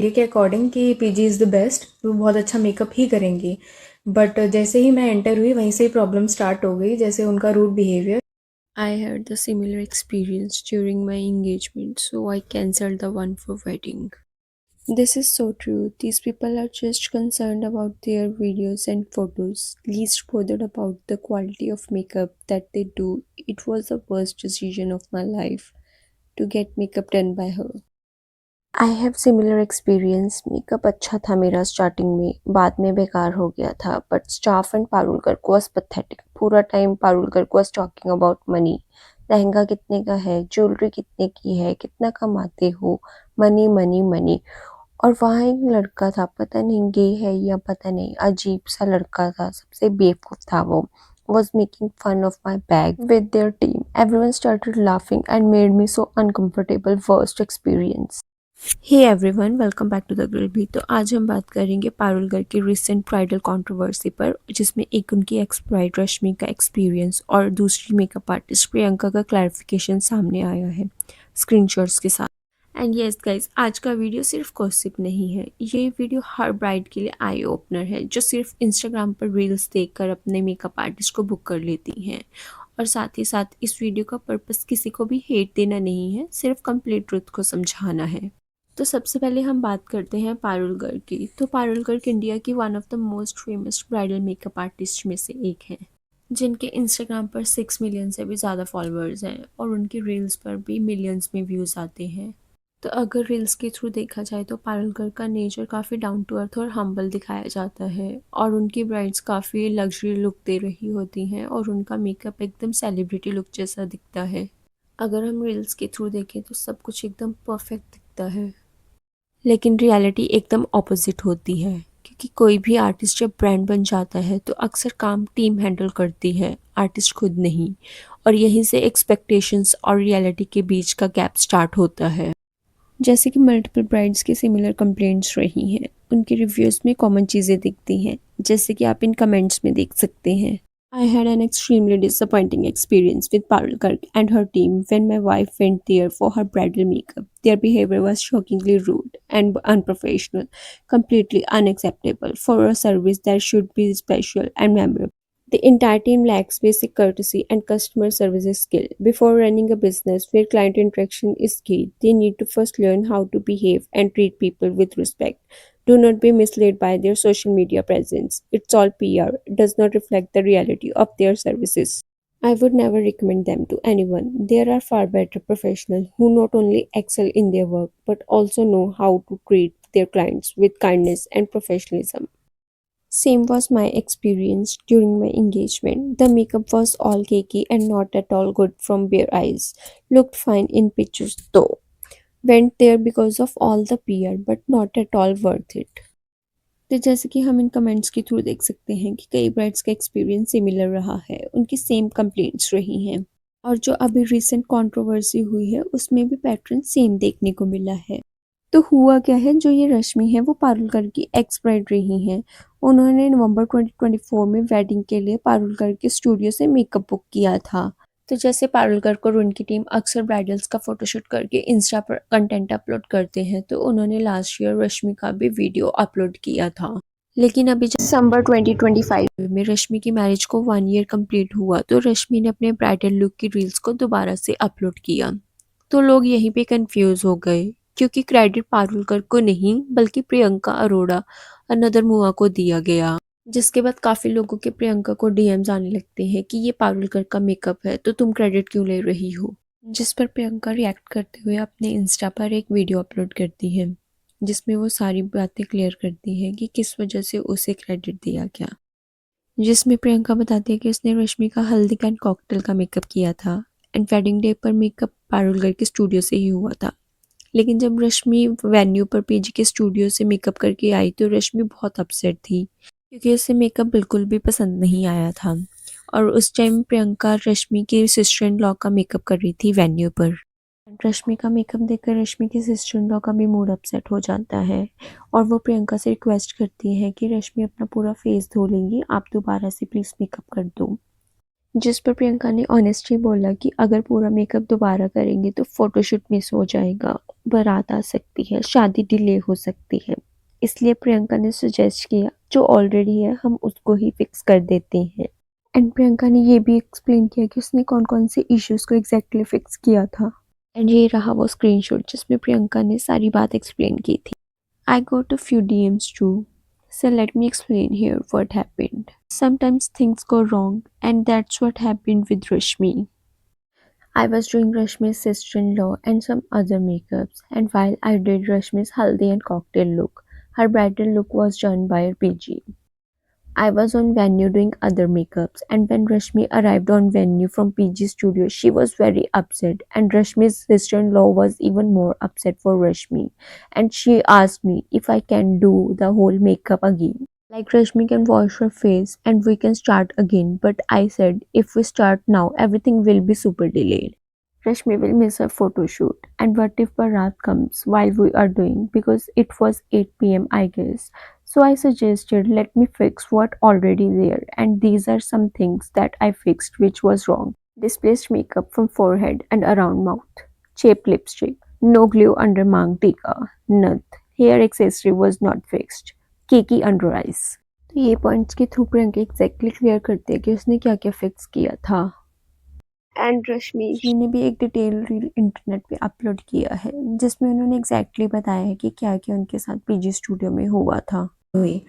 Idea के according कि PG is the best, वो बहुत अच्छा मेकअप ही करेंगी। बट जैसे ही मैं एंटर हुई वहीं से ही प्रॉब्लम स्टार्ट हो गई, जैसे उनका rude behaviour. I had the similar experience during my engagement, so I cancelled the one for wedding. This is so true. These people are just concerned about their videos and photos, least bothered about the quality of makeup that they do. It was the worst decision of my life to get makeup done by her. I have similar experience. Makeup अच्छा था मेरा starting में, बाद में बेकार हो गया था। बट स्टाफ एंड पारुलकर को वाज पथेटिक। पूरा टाइम पारुलकर को was talking about money. Lehenga कितने का है, ज्वेलरी कितने की है, कितना कमाते हो, मनी मनी मनी। और वहाँ एक लड़का था, पता नहीं गे है या पता नहीं, अजीब सा लड़का था, सबसे बेवकूफ़ था वो। Was making fun of my bag with their team. Everyone started laughing and made me so uncomfortable. Worst experience. Hey everyone, welcome back to the grill भी। तो आज हम बात करेंगे पारुलकर की रिसेंट ब्राइडल कंट्रोवर्सी पर, जिसमें एक उनकी एक्स ब्राइड रश्मि का एक्सपीरियंस और दूसरी मेकअप आर्टिस्ट प्रियंका का क्लैरिफिकेशन सामने आया है स्क्रीनशॉट्स के साथ। एंड यस गाइज, आज का वीडियो सिर्फ गॉसिप नहीं है, ये वीडियो हर ब्राइड के लिए आई ओपनर है जो सिर्फ इंस्टाग्राम पर रील्स देखकर अपने मेकअप आर्टिस्ट को बुक कर लेती हैं। और साथ ही साथ इस वीडियो का पर्पस किसी को भी हेट देना नहीं है, सिर्फ कंप्लीट ट्रुथ को समझाना है। तो सबसे पहले हम बात करते हैं पारुल गर्ग की। तो पारुल गर्ग इंडिया की one of the most famous bridal makeup artist में से एक हैं, जिनके इंस्टाग्राम पर 6 मिलियन से भी ज़्यादा फॉलोअर्स हैं और उनकी रील्स पर भी मिलियंस में व्यूज़ आते हैं। तो अगर रील्स के थ्रू देखा जाए तो पारुल गर्ग का नेचर काफ़ी डाउन टू अर्थ और हम्बल दिखाया जाता है, और उनकी ब्राइड्स काफ़ी लग्जरी लुक दे रही होती हैं और उनका मेकअप एकदम सेलिब्रिटी लुक जैसा दिखता है। अगर हम रील्स के थ्रू देखें तो सब कुछ एकदम परफेक्ट दिखता है, लेकिन रियलिटी एकदम ऑपोजिट होती है, क्योंकि कोई भी आर्टिस्ट जब ब्रांड बन जाता है तो अक्सर काम टीम हैंडल करती है, आर्टिस्ट खुद नहीं। और यहीं से एक्सपेक्टेशंस और रियलिटी के बीच का गैप स्टार्ट होता है। जैसे कि मल्टीपल ब्राइड्स की सिमिलर कंप्लेंट्स रही हैं, उनके रिव्यूज़ में कॉमन चीज़ें दिखती हैं, जैसे कि आप इन कमेंट्स में देख सकते हैं। I had an extremely disappointing experience with Parul Garg and her team when my wife went there for her bridal makeup. Their behavior was shockingly rude and unprofessional, completely unacceptable for a service that should be special and memorable. The entire team lacks basic courtesy and customer service skill. Before running a business where client interaction is key, they need to first learn how to behave and treat people with respect. Do not be misled by their social media presence. It's all PR, does not reflect the reality of their services. I would never recommend them to anyone. There are far better professionals who not only excel in their work but also know how to treat their clients with kindness and professionalism. Same was my experience during my engagement. The makeup was all cakey and not at all good from bare eyes. Looked fine in pictures though. Went there because of all the PR but not at all worth it. तो जैसे कि हम इन comments के through देख सकते हैं कि कई ब्राइड्स का एक्सपीरियंस सिमिलर रहा है, उनकी सेम कंप्लेंट्स रही हैं। और जो अभी रिसेंट कंट्रोवर्सी हुई है उसमें भी पैटर्न सेम देखने को मिला है। तो हुआ क्या है, जो ये रश्मि है वो पारुल गर्ग की एक्स ब्राइड रही हैं। उन्होंने नवंबर 2024 में वेडिंग के लिए पारुल गर्ग के स्टूडियो से मेकअप बुक किया था। तो जैसे पारुल गर्ग और उनकी टीम अक्सर ब्राइडल्स का फोटोशूट करके इंस्टा पर कंटेंट अपलोड करते हैं, तो उन्होंने लास्ट ईयर रश्मि का भी वीडियो अपलोड किया था। लेकिन अभी दिसंबर 2025 में रश्मि की मैरिज को 1 ईयर कंप्लीट हुआ, तो रश्मि ने अपने ब्राइडल लुक की रील्स को दोबारा से अपलोड किया। तो लोग यहीं पे कंफ्यूज हो गए, क्योंकि क्रेडिट पारुल गर्ग को नहीं बल्कि प्रियंका अरोड़ा अनदर मुआ को दिया गया। जिसके बाद काफ़ी लोगों के प्रियंका को डीएम्स आने लगते हैं कि ये पारुल गर्ग का मेकअप है तो तुम क्रेडिट क्यों ले रही हो। जिस पर प्रियंका रिएक्ट करते हुए अपने इंस्टा पर एक वीडियो अपलोड करती है, जिसमें वो सारी बातें क्लियर करती है कि किस वजह से उसे क्रेडिट दिया गया। जिसमें प्रियंका बताती है कि उसने रश्मि का हल्दी एंड कॉकटेल का मेकअप किया था एंड वेडिंग डे पर मेकअप पारुल गर्ग के स्टूडियो से ही हुआ था। लेकिन जब रश्मि वेन्यू पर पीजी के स्टूडियो से मेकअप करके आई तो रश्मि बहुत अपसेट थी, क्योंकि उसे मेकअप बिल्कुल भी पसंद नहीं आया था। और उस टाइम प्रियंका रश्मि की सिस्टर इन लॉ का मेकअप कर रही थी वेन्यू पर। रश्मि का मेकअप देखकर रश्मि की सिस्टर इन लॉ का भी मूड अपसेट हो जाता है और वो प्रियंका से रिक्वेस्ट करती है कि रश्मि अपना पूरा फेस धो लेंगी, आप दोबारा से प्लीज़ मेकअप कर दो। जिस पर प्रियंका ने ऑनेस्टली बोला कि अगर पूरा मेकअप दोबारा करेंगे तो फोटोशूट मिस हो जाएगा, बारात आ सकती है, शादी डिले हो सकती है। इसलिए प्रियंका ने सजेस्ट किया जो ऑलरेडी है हम उसको ही फिक्स कर देते हैं। एंड प्रियंका ने ये भी एक्सप्लेन किया कि उसने कौन कौन से इश्यूज को एग्जैक्टली फिक्स किया था। एंड ये रहा वो स्क्रीनशॉट जिसमें प्रियंका ने सारी बात एक्सप्लेन की थी। I got a few DMs too. So let me explain here what happened. Sometimes things go wrong, and that's what happened with Rashmi. I was doing Rashmi's sister-in-law and some other makeups, and while I did Rashmi's haldi and cocktail look, her bridal look was done by PG. I was on venue doing other makeups, and when Rashmi arrived on venue from PG Studio, she was very upset, and Rashmi's sister-in-law was even more upset for Rashmi, and she asked me if I can do the whole makeup again. Like Rashmi can wash her face and we can start again, but I said if we start now, everything will be super delayed. Rashmi will miss her photo shoot. And what if Bharat comes while we are doing? Because it was 8 p.m. I guess. So I suggested let me fix what already there. And these are some things that I fixed which was wrong. Displaced makeup from forehead and around mouth. Cheap lipstick. No glue under mang tika. Nut. Hair accessory was not fixed. Cakey under eyes. तो ये points के through Priyanka exactly clear करते हैं कि उसने क्या क्या fix किया था। एंड रश्मि ने भी एक डिटेल रील इंटरनेट पे अपलोड किया है जिसमें उन्होंने एग्जैक्टली बताया है कि क्या क्या उनके साथ पीजी स्टूडियो में हुआ था। हुई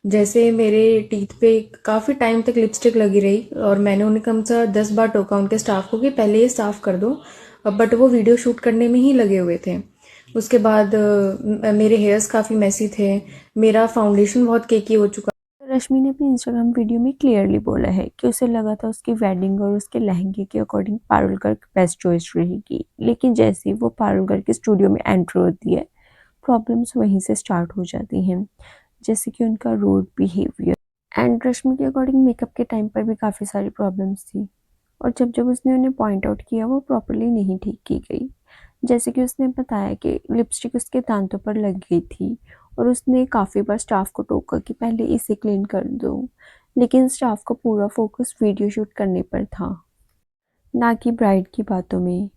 जैसे मेरे टीथ पे काफ़ी टाइम तक लिपस्टिक लगी रही और मैंने उन्हें कम से 10 बार टोका उनके स्टाफ को कि पहले ये साफ़ कर दो, बट वो वीडियो शूट करने में ही लगे हुए थे। उसके बाद मेरे हेयर्स काफ़ी मैसी थे, मेरा फाउंडेशन बहुत केकी हो चुका। रश्मि ने अपनी इंस्टाग्राम वीडियो में क्लियरली बोला है कि उसे लगा था उसकी वेडिंग और उसके लहंगे के according Parul Garg best choice रहेगी, लेकिन जैसे ही वो पारुल गर्ग के स्टूडियो में एंटर होती है प्रॉब्लम्स वहीं से स्टार्ट हो जाती हैं, जैसे कि उनका रूड बिहेवियर। एंड रश्मि के अकॉर्डिंग मेकअप के टाइम पर भी काफ़ी सारी प्रॉब्लम्स थी और जब जब उसने उन्हें पॉइंट आउट किया वो प्रॉपरली नहीं ठीक की गई। जैसे कि उसने बताया कि लिपस्टिक उसके दांतों पर लग गई थी और उसने काफ़ी बार स्टाफ को टोका कि पहले इसे क्लीन कर दो, लेकिन स्टाफ का पूरा फोकस वीडियो शूट करने पर था, ना कि ब्राइड की बातों में।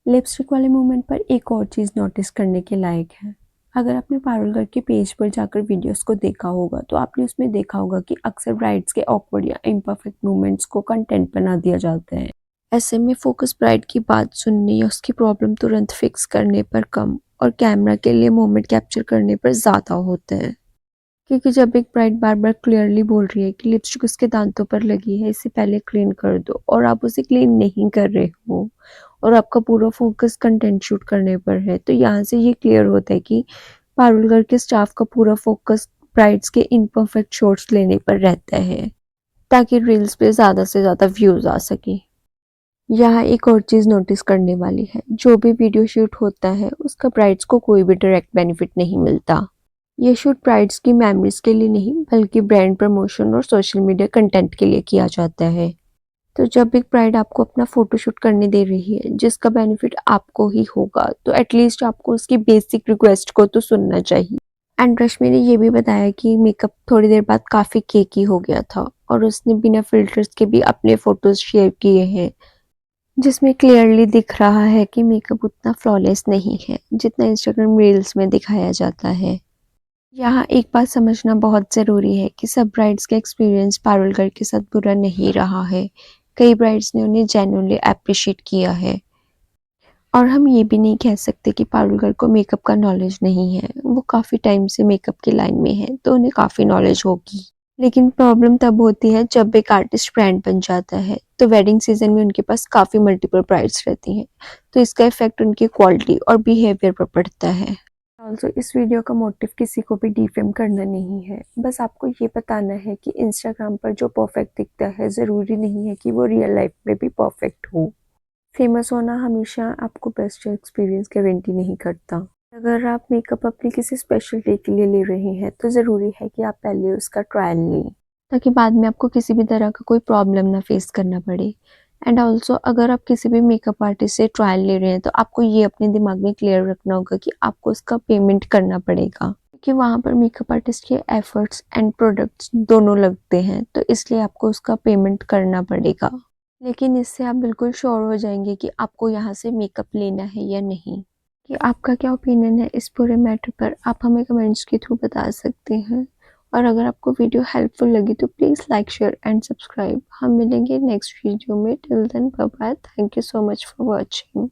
लिपस्टिक वाले मोमेंट पर एक और चीज़ नोटिस करने के लायक है। अगर आपने पारुल गर्ग के पेज पर जाकर वीडियोस को देखा होगा तो आपने उसमें देखा होगा कि अक्सर ब्राइड्स के ऑकवर्ड या इम्परफेक्ट मूवमेंट्स को कंटेंट बना दिया जाता है। ऐसे में फोकस ब्राइड की बात सुनने या उसकी प्रॉब्लम तुरंत फिक्स करने पर कम और कैमरा के लिए मोमेंट कैप्चर करने पर ज़्यादा होता है। क्योंकि जब एक ब्राइड बार बार क्लियरली बोल रही है कि लिपस्टिक उसके दांतों पर लगी है, इसे पहले क्लीन कर दो, और आप उसे क्लीन नहीं कर रहे हो और आपका पूरा फोकस कंटेंट शूट करने पर है, तो यहाँ से ये क्लियर होता है कि पारुल गर्ग के स्टाफ का पूरा फोकस ब्राइड्स के इम्परफेक्ट शॉट्स लेने पर रहता है ताकि रील्स पे ज़्यादा से ज़्यादा व्यूज़ आ सके। यहाँ एक और चीज़ नोटिस करने वाली है, जो भी वीडियो शूट होता है उसका ब्राइड्स को कोई भी डायरेक्ट बेनिफिट नहीं मिलता। ये शूट ब्राइड्स की मेमोरीज के लिए नहीं बल्कि ब्रांड प्रमोशन और सोशल मीडिया कंटेंट के लिए किया जाता है। तो जब एक ब्राइड आपको अपना फोटो शूट करने दे रही है जिसका बेनिफिट आपको ही होगा, तो एटलीस्ट आपको उसकी बेसिक रिक्वेस्ट को तो सुनना चाहिए। एंड रश्मि ने ये भी बताया कि मेकअप थोड़ी देर बाद काफ़ी केकी हो गया था और उसने बिना फिल्टर्स के भी अपने फोटोज शेयर किए हैं जिसमें क्लियरली दिख रहा है कि मेकअप उतना फ्लॉलेस नहीं है जितना इंस्टाग्राम रील्स में दिखाया जाता है। यहाँ एक बात समझना बहुत ज़रूरी है कि सब ब्राइड्स का एक्सपीरियंस पारुल गर्ग के साथ बुरा नहीं रहा है। कई ब्राइड्स ने उन्हें जेन्युइनली अप्रिशिएट किया है और हम ये भी नहीं कह सकते कि पारुल गर्ग को मेकअप का नॉलेज नहीं है। वो काफ़ी टाइम से मेकअप की लाइन में है तो उन्हें काफ़ी नॉलेज होगी। लेकिन प्रॉब्लम तब होती है जब एक आर्टिस्ट ब्रांड बन जाता है, तो वेडिंग सीजन में उनके पास काफ़ी मल्टीपल ब्राइड्स रहती हैं, तो इसका इफेक्ट उनकी क्वालिटी और बिहेवियर पर पड़ता है। ऑल्सो इस वीडियो का मोटिव किसी को भी डिफेम करना नहीं है, बस आपको ये बताना है कि इंस्टाग्राम पर जो परफेक्ट दिखता है ज़रूरी नहीं है कि वो रियल लाइफ में भी परफेक्ट हो। फेमस होना हमेशा आपको बेस्ट एक्सपीरियंस गारंटी नहीं करता। अगर आप मेकअप अपनी किसी स्पेशल डे के लिए ले रहे हैं तो ज़रूरी है कि आप पहले उसका ट्रायल लें ताकि बाद में आपको किसी भी तरह का कोई प्रॉब्लम ना फेस करना पड़े। एंड ऑल्सो अगर आप किसी भी मेकअप आर्टिस्ट से ट्रायल ले रहे हैं तो आपको ये अपने दिमाग में क्लियर रखना होगा कि आपको उसका पेमेंट करना पड़ेगा, क्योंकि वहाँ पर मेकअप आर्टिस्ट के एफर्ट्स एंड प्रोडक्ट्स दोनों लगते हैं, तो इसलिए आपको उसका पेमेंट करना पड़ेगा। लेकिन इससे आप बिल्कुल श्योर हो जाएंगे कि आपको यहाँ से मेकअप लेना है या नहीं। कि आपका क्या ओपिनियन है इस पूरे मैटर पर, आप हमें कमेंट्स के थ्रू बता सकते हैं। और अगर आपको वीडियो हेल्पफुल लगी तो please like share and subscribe. हम मिलेंगे नेक्स्ट वीडियो में। Till then bye bye. Thank you so much for watching.